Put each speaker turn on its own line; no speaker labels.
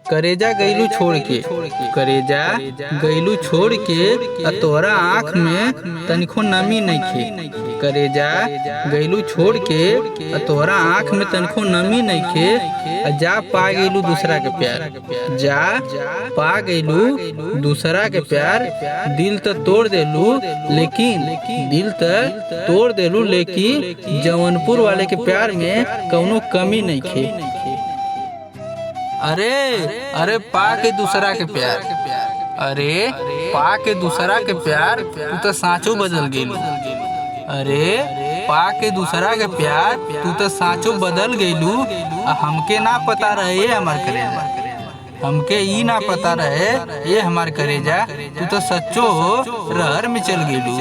करेजा गईलू छोड़ के, करेजा गईलू छोड़ के तोहरा आँख में तनिको नमी नइखे। करेजा गईलू छोड़ के तोहरा आँख में तनिको नमी नइखे। जा पा गईलू दूसरा के प्यार, जा पा गईलू दूसरा के प्यार। दिल तो तोड़ देलू लेकिन दिल तो तोड़ देलू लेकिन जौनपुर वाले के प्यार में कौनो कमी नइखे। अरे अरे पा के दूसरा के प्यार, अरे पा के दूसरा के प्यार तू तो साँचो बदल गेलू। अरे पा के दूसरा के प्यार तू तो साँचो बदल गेलू। हमके ना पता रहे हमार करेजा, हमके ई ना पता रहे ये हमार करेजा तू तो सच्चो रहर में चल गेलू।